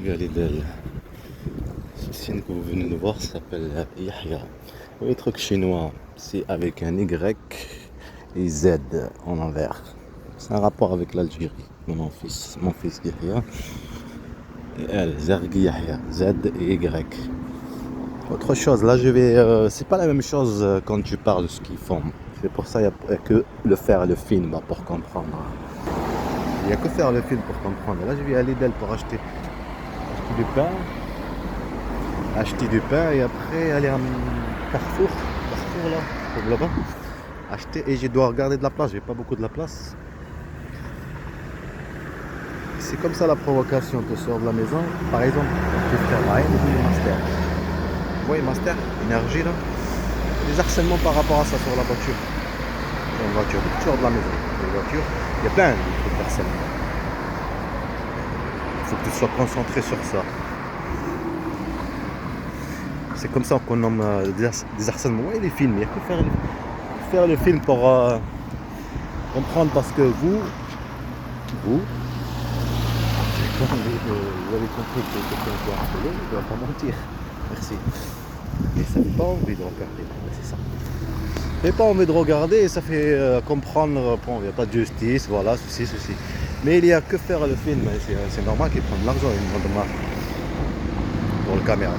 vais aller de ce signe que vous venez de voir s'appelle Yahya. Les trucs chinois, c'est avec un Y et Z en envers. C'est un rapport avec l'Algérie. Mon fils Yahya. Et elle, Zergi Yahya, Z et Y. Autre chose, là je vais. C'est pas la même chose quand tu parles de ce qu'ils font. C'est pour ça qu'il n'y a que le faire le film pour comprendre. Il n'y a que faire le film pour comprendre. Là je vais aller d'elle pour acheter du pain. Acheter du pain et après aller à Carrefour là, comme là-bas. Acheter et je dois regarder de la place, j'ai pas beaucoup de la place. C'est comme ça la provocation, tu sors de la maison, par exemple, tu fais rien ou master. Vous voyez master, énergie là. Des harcèlements par rapport à ça sur la voiture. Sur une voiture, tu sors de la maison, une voiture, il y a plein de trucs d'harcèlement. Il faut que tu sois concentré sur ça. C'est comme ça qu'on nomme des harcèlements. Ouais, les films, il n'y a que faire le film pour comprendre parce que vous avez compris que quelqu'un qui a harcelé, il ne doit pas mentir. Merci. Mais ça fait pas envie de regarder, c'est ça. Ça fait pas envie de regarder et ça fait comprendre, bon, il n'y a pas de justice, voilà, ceci. Mais il n'y a que faire le film, c'est normal qu'ils prennent de l'argent, ils me demandent pour le caméra.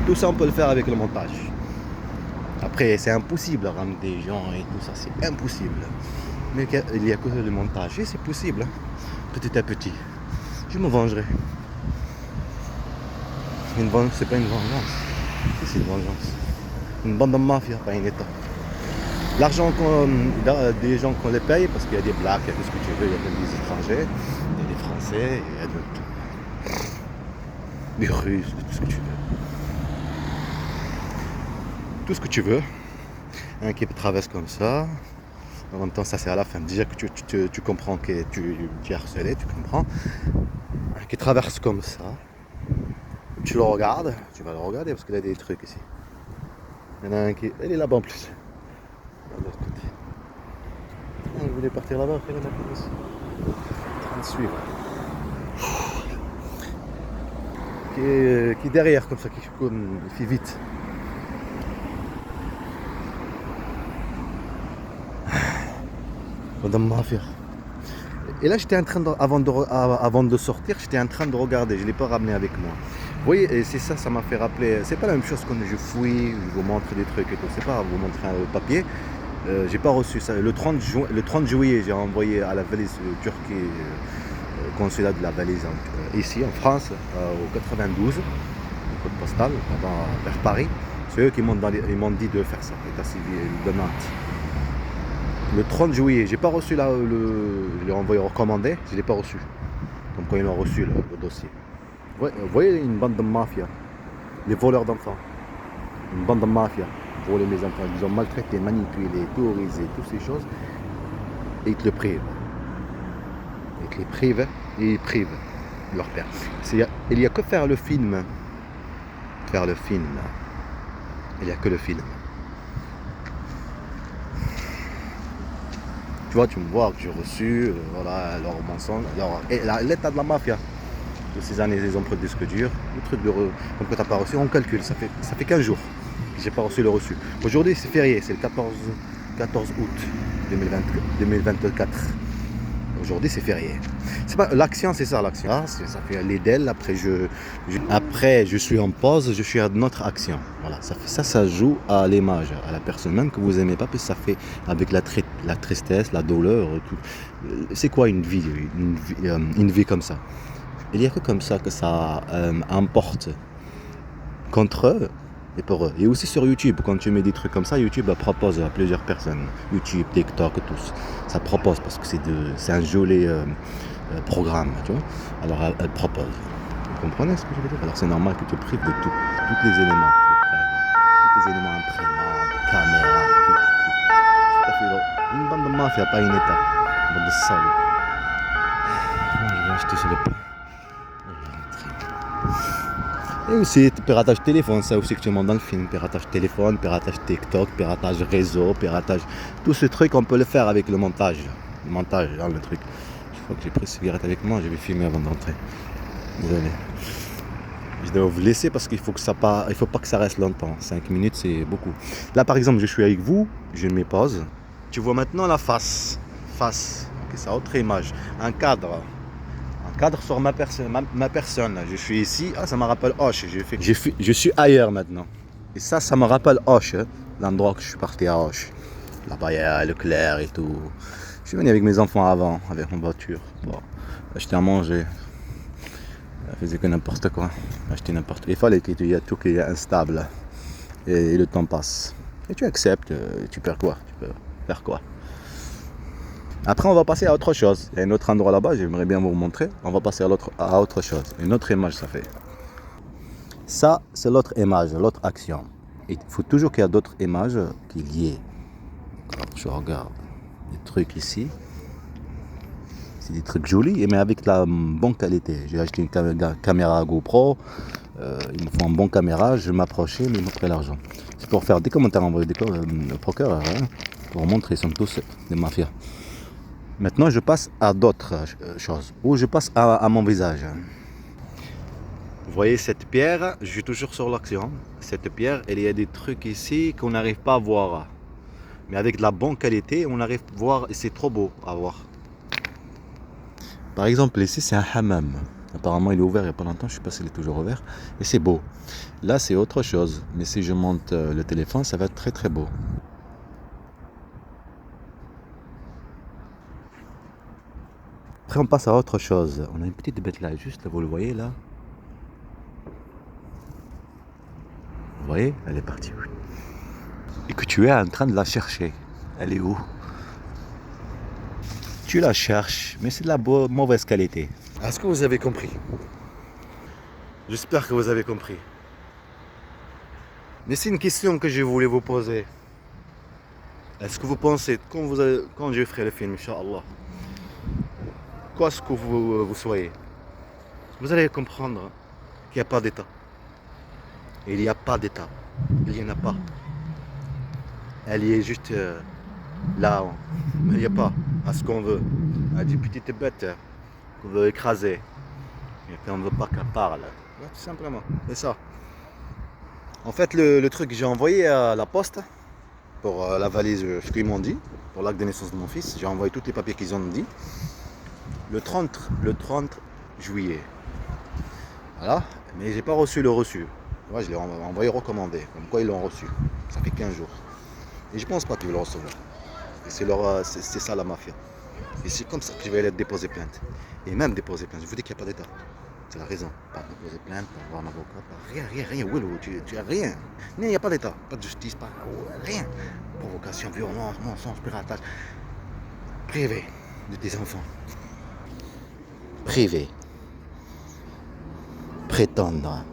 Tout ça on peut le faire avec le montage. Après c'est impossible de ramener des gens et tout ça, c'est impossible. Mais il n'y a que le montage et c'est possible, petit à petit. Je me vengerai. C'est pas une vengeance. C'est une vengeance. Une bande de mafia, pas un état. L'argent des gens qu'on les paye, parce qu'il y a des blacks, il y a tout ce que tu veux, il y a même des étrangers, il y a des Français, il y a des Russes, tout ce que tu veux. Tout ce que tu veux. Un qui traverse comme ça. En même temps, ça c'est à la fin. Déjà que tu comprends que tu es harcelé, tu comprends. Un qui traverse comme ça. Tu le regardes, tu vas le regarder parce qu'il y a des trucs ici. Il y en a un qui. Il est là-bas en plus. De l'autre côté. Je voulais partir là-bas, après il y en a ici. En train de suivre. Qui est derrière comme ça, qui fait vite. Madame Mafia. Et là j'étais en train de, avant de sortir, j'étais en train de regarder, je ne l'ai pas ramené avec moi. Vous voyez, et c'est ça m'a fait rappeler, c'est pas la même chose quand je fouille, je vous montre des trucs et tout, c'est pas vous montrer un papier. J'ai pas reçu ça. Le 30 juillet, j'ai envoyé à la valise Turquie, consulat de la valise ici en France, au 92, code postal, vers Paris. C'est eux qui m'ont dit de faire ça, état civil de Nantes. Le 30 juillet, j'ai pas reçu là, je l'ai envoyé recommandé, je l'ai pas reçu. Comme quand ils l'ont reçu le dossier. Ouais, vous voyez une bande de mafia, les voleurs d'enfants. Une bande de mafia, voler mes enfants, ils ont maltraité, manipulé, terrorisé, toutes ces choses. Et ils te le privent. Ils te les privent et ils privent leur père. Il n'y a que faire le film. Faire le film. Il n'y a que le film. Tu vois, tu me vois que j'ai reçu, voilà, leur mensonge, l'état de la mafia. De ces années, ils ont pris le disque dur, le truc comme que tu n'as pas reçu, on calcule, ça fait 15 jours que j'ai pas reçu le reçu. Aujourd'hui, c'est férié, c'est le 14 août 2024. Aujourd'hui, c'est férié. L'action, c'est ça, l'action. Ah, ça fait les DEL, après je suis en pause, je suis à notre action. Voilà, ça joue à l'image, à la personne même que vous aimez pas, puis ça fait avec la tristesse, la douleur, tout. C'est quoi une vie comme ça? Il n'y a que comme ça que ça importe contre eux et pour eux. Et aussi sur YouTube, quand tu mets des trucs comme ça, YouTube propose à plusieurs personnes. YouTube, TikTok, tous. Ça propose parce que c'est un joli programme, tu vois. Alors elle propose. Vous comprenez ce que je veux dire? Alors c'est normal que tu prives de tout, tous les éléments. Tous les éléments imprimantes, caméras, tout. C'est tout à fait drôle. Une bande de mafia, pas une état. Une bande de salauds. Je vais acheter sur le plan. Et aussi piratage téléphone, ça aussi que tu montres dans le film, piratage téléphone, piratage TikTok, piratage réseau, piratage, tout ce truc on peut le faire avec le montage, dans le truc. Je crois que j'ai pris cigarette avec moi, je vais filmer avant d'entrer. Désolé. Je dois vous laisser parce qu'il faut que ça pas, il faut pas que ça reste longtemps. 5 minutes, c'est beaucoup. Là, par exemple, je suis avec vous, je mets pause. Tu vois maintenant la face. Face. Okay, c'est autre image. Un cadre. Un cadre sur ma personne. Je suis ici. Ah, ça me rappelle Hoche. Je suis ailleurs maintenant. Et ça me rappelle Hoche. L'endroit que je suis parti à Hoche. Là-bas, il y a Leclerc et tout. Je suis venu avec mes enfants avant, avec mon voiture. Bon, acheter à manger. Je faisais que n'importe quoi. Acheter n'importe quoi. Il fallait qu'il y ait tout qui est instable. Et le temps passe. Et tu acceptes. Tu perds quoi? Tu peux faire quoi? Après, on va passer à autre chose. Il y a un autre endroit là-bas, j'aimerais bien vous montrer. On va passer à autre chose. Une autre image, ça fait. Ça, c'est l'autre image, l'autre action. Il faut toujours qu'il y ait d'autres images qu'il y ait. Alors, je regarde des trucs ici. C'est des trucs jolis, mais avec la bonne qualité. J'ai acheté une caméra GoPro. Il me faut une bonne caméra. Je m'approchais, mais ils m'ont pris l'argent. C'est pour faire des commentaires envoyés au procureur. Hein, pour montrer, ils sont tous des mafias. Maintenant, je passe à d'autres choses. Ou je passe à mon visage. Vous voyez cette pierre, je suis toujours sur l'action. Cette pierre, il y a des trucs ici qu'on n'arrive pas à voir. Mais avec de la bonne qualité, on arrive à voir et c'est trop beau à voir. Par exemple, ici, c'est un hammam. Apparemment, il est ouvert il n'y a pas longtemps. Je ne sais pas s'il est toujours ouvert. Et c'est beau. Là, c'est autre chose. Mais si je monte le téléphone, ça va être très très beau. Après, on passe à autre chose. On a une petite bête là, juste là, vous le voyez là. Vous voyez, elle est partie. Et que tu es en train de la chercher. Elle est où? Tu la cherches, mais c'est de la mauvaise qualité. Est-ce que vous avez compris? J'espère que vous avez compris. Mais c'est une question que je voulais vous poser. Est-ce que vous pensez, quand je ferai le film, Inch'Allah, quoi ce que vous soyez, vous allez comprendre qu'il n'y a pas d'état. Il n'y a pas d'état. Il n'y en a pas. Elle y est juste là. Mais il n'y a pas à ce qu'on veut. À des petites bêtes qu'on veut écraser. Et puis on ne veut pas qu'elle parle. Ouais, tout simplement. C'est ça. En fait, le truc que j'ai envoyé à la poste pour la valise, ce qu'ils m'ont dit, pour l'acte de naissance de mon fils, j'ai envoyé tous les papiers qu'ils ont dit. Le 30 juillet. Voilà. Mais j'ai pas reçu le reçu. Ouais, je l'ai envoyé recommandé. Comme quoi ils l'ont reçu. Ça fait 15 jours. Et je pense pas qu'ils vont le recevoir. C'est ça la mafia. Et c'est comme ça que je vais aller déposer plainte. Et même déposer plainte. Je vous dis qu'il n'y a pas d'état. C'est la raison. Pas déposer plainte, pas avoir un avocat, pas rien. Willow, tu as rien. Il n'y a pas d'état. Pas de justice, pas rien. Provocation, violence, mensonge, piratage. Privé de tes enfants. Privé. Prétendre.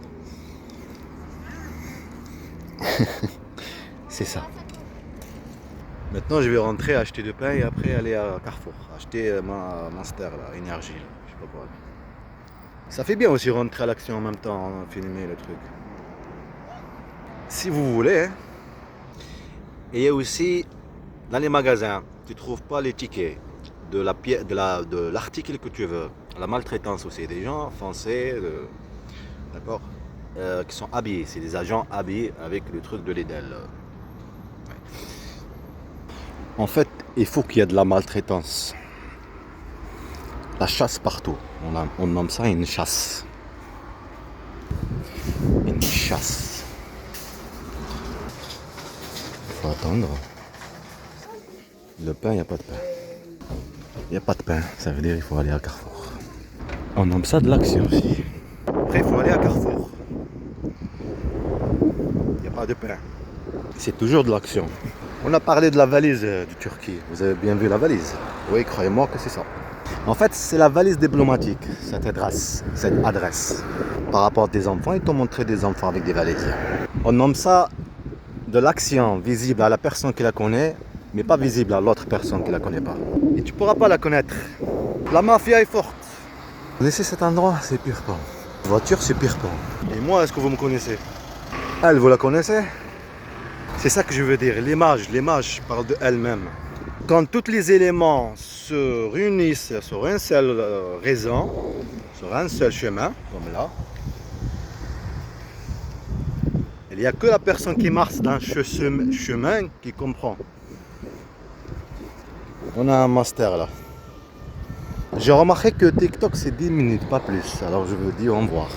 C'est ça. Maintenant, je vais rentrer acheter du pain et après aller à Carrefour. Acheter ma Monster, là, énergie. Là, je sais pas quoi. Ça fait bien aussi rentrer à l'action en même temps, hein, filmer le truc. Si vous voulez, hein. Et il y a aussi dans les magasins, tu trouves pas les tickets de l'article que tu veux. La maltraitance aussi, des gens français, d'accord, qui sont habillés. C'est des agents habillés avec le truc de Lidl. En fait, il faut qu'il y ait de la maltraitance. La chasse partout. On nomme ça une chasse. Une chasse. Il faut attendre. Le pain, il n'y a pas de pain. Il n'y a pas de pain, ça veut dire qu'il faut aller à Carrefour. On nomme ça de l'action aussi. Après, il faut aller à Carrefour. Il n'y a pas de pain. C'est toujours de l'action. On a parlé de la valise de Turquie. Vous avez bien vu la valise? Oui, croyez-moi que c'est ça. En fait, c'est la valise diplomatique, cette adresse. Par rapport à des enfants, ils t'ont montré des enfants avec des valises. On nomme ça de l'action visible à la personne qui la connaît, mais pas visible à l'autre personne qui ne la connaît pas. Et tu ne pourras pas la connaître. La mafia est forte. Vous connaissez cet endroit? C'est Pirpan. La voiture, c'est Pirpan. Et moi, est-ce que vous me connaissez? Elle, vous la connaissez? C'est ça que je veux dire. L'image parle de elle-même. Quand tous les éléments se réunissent sur un seul raison, sur un seul chemin, comme là, il n'y a que la personne qui marche dans ce chemin qui comprend. On a un master là. J'ai remarqué que TikTok c'est 10 minutes, pas plus. Alors je veux dire au revoir.